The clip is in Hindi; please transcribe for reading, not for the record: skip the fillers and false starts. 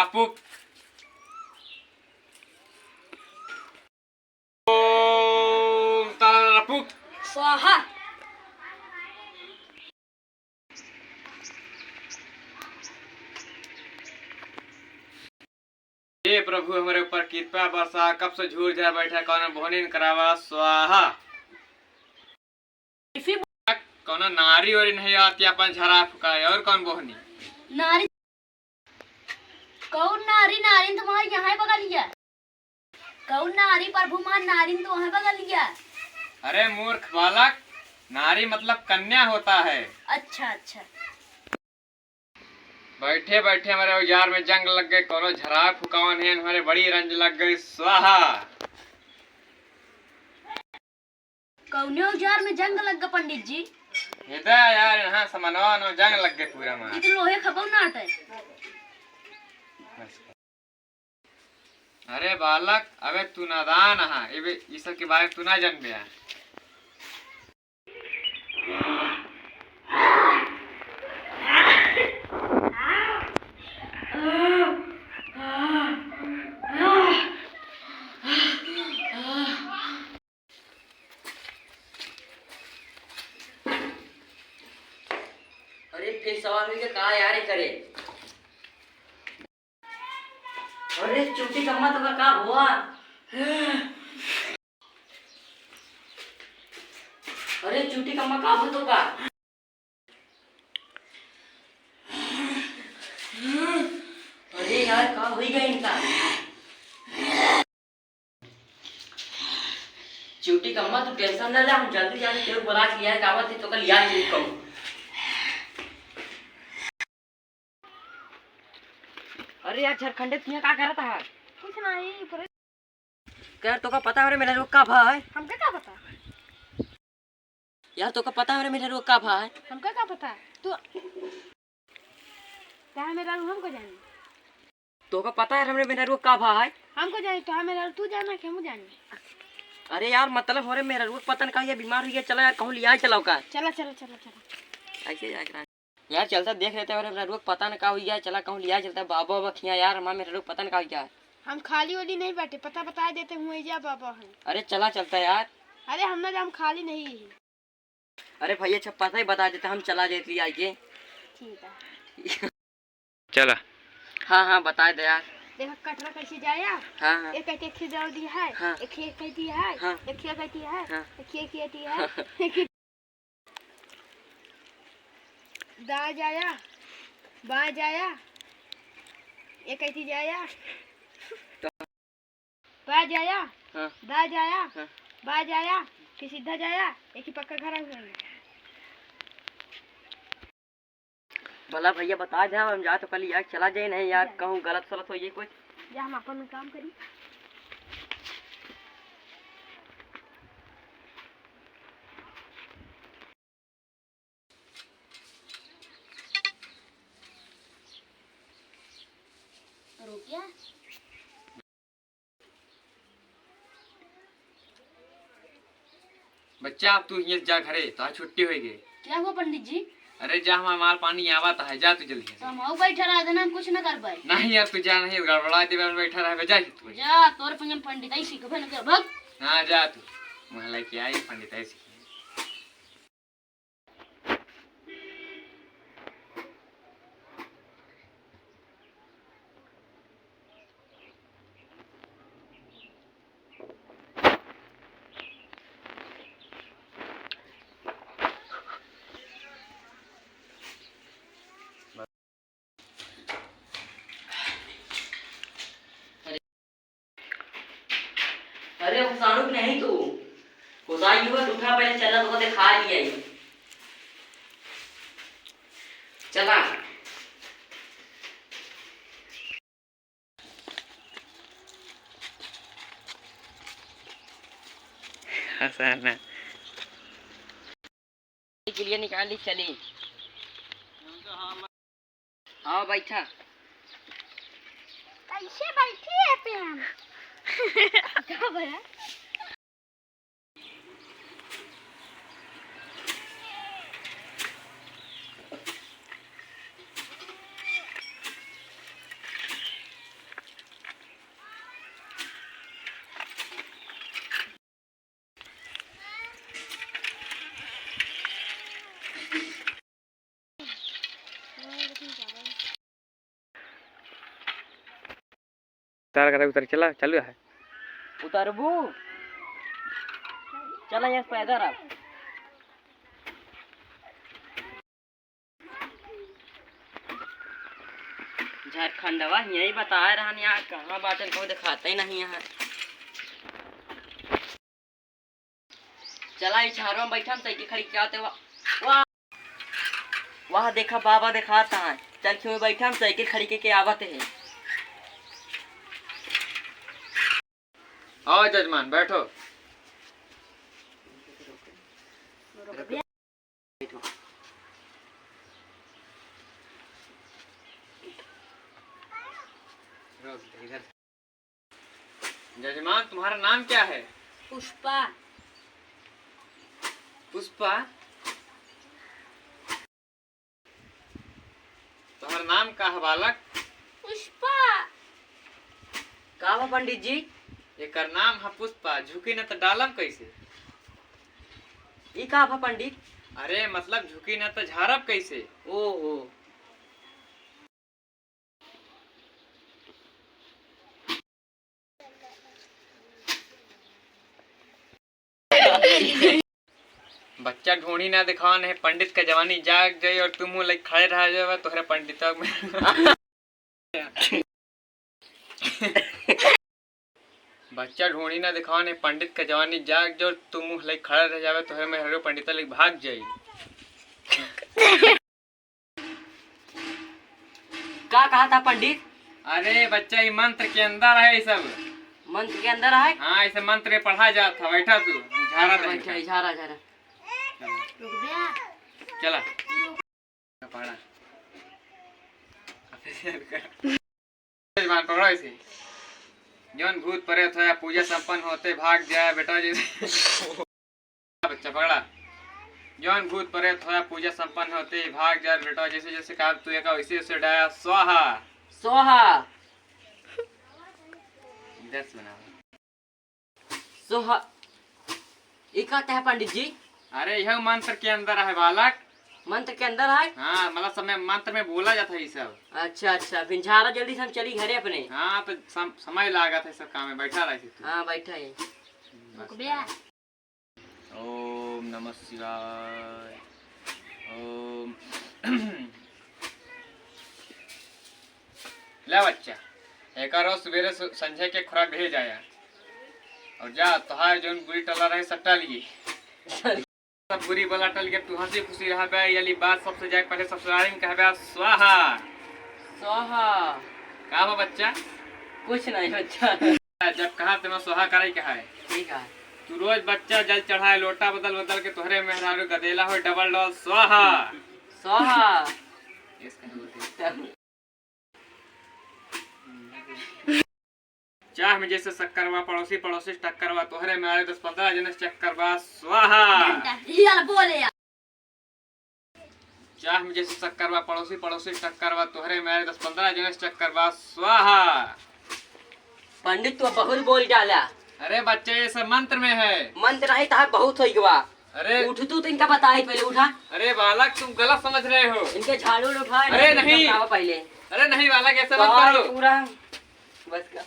तरापुक। ओम तरापुक स्वाहा। हे प्रभु हमारे ऊपर कृपा बरसा, कब से झूर जा बैठा कौन भोनिन करावा स्वाहा। कौन नारी और नहीं आती अपन झरा फुकाए और कौन बोहनी नारी कौन नारी? नारी तुम्हारे यहाँ बगल लिया। कौन नारी प्रभु मान? नारी तो वहाँ बगल लिया। अरे मूर्ख बालक, नारी मतलब कन्या होता है। अच्छा अच्छा। बैठे बैठे हमारे औजार में जंग लग गए, कोनो झरा फुकावन है, हमारे बड़ी रंज लग गई स्वाहा। कौने औजार में जंग लग गया पंडित जी? हृदय यार यहाँ समनवा जंग लग गए पूरा मार। तो लोहे खबर ना आते। अरे बालक, अबे तू नादान है, ये सब के बारे में तू ना जान बे। अरे फिर सवाल हुई कहा यार करे। अरे चुट्टी कम्मा तो का हुआ। अरे चुट्टी कम्मा का हो तो का। अरे यार का हो गया इनका। चुट्टी कम्मा तू टेंशन न ले, हम जल्दी जाके तेरे बुला के लिया कावत थी तो कल याद नहीं कहूँ। अरे यार झारखंडे तुझे क्या करता है? कुछ नहीं यार तो का पता है मेरा रोग का भाई? हमका क्या पता? यार तो का पता है मेरा रोग का भाई? हमका क्या पता? तू क्या मेरा हमको जाने? तो का पता है मेरा रोग का भाई? हमको जाने तो मेरा तू जाना कि हम जाने? अरे यार मतलब हो रहे मेरा रोग पता का ये बीमार हो गया। चला यार कहूँ लिया चलाओ का। चला चला चला चला ऐसे यार चलता देख लेते हैं मेरा रोग पता न का हो गया। चला कहूँ लिया चलता बाबा बखिया यार हमारा मेरा रोग पता न का हो गया। हम खाली वाली नहीं बैठे, पता बता देते हुए जा बाबा हैं। अरे चला चलता यार। अरे हम ना हम खाली नहीं है। अरे भैया अच्छा पता ही बता देते हम चला देते आइए। ठीक है चला। हाँ हाँ बता दे यार। देखो कटरा कैसे जाया। हाँ हाँ एक एक खिदौड़ दी है। हाँ। एक कहती है। हाँ। एक कहती है। हाँ। एक कहती है। दाएं जाया, बाएं जाया, एक कहती जाया, बाएं जाया, हाँ। दाएं जाया, हाँ। बाएं जाया, फिर सीधा जाया, एक ही पक्का खड़ा हुआ है। भला भैया बता दे हम जा तो कल यार चला जाए नहीं यार कहूँ गलत सलत हो ये कुछ। या हम अपन काम करी। रुकिया बच्चा अब तू ये जा घरे तो छुट्टी हो गई। क्या हुआ पंडित जी? अरे जा हमारा माल पानी आवत है, जा तू जल्दी तो हम बैठा रहा था ना, हम कुछ न कर पाए। नहीं यार तू जा, नहीं गड़बड़ा दे बैठा रहा जा तू। जा तोर पंजन पंडित ऐसी कभी न कर भग। हाँ जा तू मोहल्ला की आई पंडित ऐसी। अरे खुशानुक नहीं तू खुशाई हुआ उठा पहले चला तो दिखा लिया ही। चला आसान है के लिए निकाल ली चली। हाँ बैठा। कैसे बैठे हैं पे हम? क्या भला? उतार कर उतर चला चालू है। उतरबू चला यहाँ पैदल अब झारखंडवा यही बता रहा यहाँ कहाँ बाटन को दिखाते ही नहीं यहाँ। चला इस झाड़ों में बैठा साइकिल खड़ी क्या होते वाह वहाँ देखा बाबा दिखाता है। चल क्यों बैठा साइकिल खड़ी के आवत है। आओ जजमान बैठो। जजमान तुम्हारा नाम क्या है? पुष्पा। पुष्पा? तुम्हारा नाम का है बालक? पुष्पा। का हुआ पंडित जी? एकर नाम है पुष्पा। झुकी न तो डालम कैसे? ई का हुआ पंडित? अरे मतलब झुकी न तो झारब कैसे? ओहो बच्चा ढूंढी ना दिखावन है, पंडित का जवानी जाग जाये और तुम लाइक खड़े रह जाए तोहरे पंडित में। बच्चा ढूंढी ना दिखावन है, पंडित का जवानी जाग जाए और तुम लाइक खड़े रह जावे तोहरे में हरो पंडित लाइक भाग जाये। का कहा था पंडित? अरे बच्चा ये मंत्र के अंदर है, ये सब मंत्र के अंदर है। हाँ इसे मंत्र में पढ़ा जाता। बैठा तू झारा दे। अच्छा झारा झारा रुक गया। चला पढ़ा जजमान पकड़ो इसे। जौन भूत प्रेत होया पूजा संपन्न होते भाग जाए बेटा जैसे। बच्चा पकड़ा। जौन भूत प्रेत होया पूजा संपन्न होते भाग जाए बेटा जैसे जैसे कहा तू एक वैसे वैसे डाया स्वाहा सोहा इधर सुना। सोहा ये का है पंडित जी? अरे यह मंत्र के अंदर है बालक। मंत्र के अंदर है। हाँ मतलब समय मंत्र में बोला जाता है ये सब। अच्छा अच्छा फिर झारा जल्दी से हम चली घरे अपने। हाँ तो समय लगा था सब काम में। बैठा रही थी तू। हाँ बैठा है। रुक गया। ओम नमः शिवाय। ओम ले बच्चा एक रोज सवेरे संजय के खुराक भेज आया और जा तुहार जोन बुरी टला रहे सब टलिए। सब बुरी वाला टल के तू हंसी खुशी रह बे। यली बात सबसे जाए पहले ससुराल में कहबे स्वाहा। सोहा का बा बच्चा? कुछ नहीं बच्चा। जब कहा तुम्हें स्वाहा करे कहा है। ठीक है। तू रोज बच्चा जल चढ़ाए लोटा बदल बदल के तोहरे मेहरारू गदेला हो डबल डॉल स्वाहा। सोहा चाह में जैसे शक्करवा पड़ोसी पड़ोसी टक्करवा तोहरे में आए 10-15 जने चक्करवा स्वाहा। यार बोले यार। चाह में जैसे शक्करवा पड़ोसी पड़ोसी टक्करवा तोहरे में आए 10-15 जने चक्करवा स्वाहा। पंडित तो बहुत बोल डाला। अरे बच्चे ये सब मंत्र में है। मंत्र नहीं था बहुत हो गया। अरे उठ तू तो इनका बताई पहले उठा। अरे बालक तुम गलत समझ रहे हो। इनके झाड़ू उठाए। अरे नहीं। पहले अरे नहीं बालक ऐसा मत करो। पूरा बस का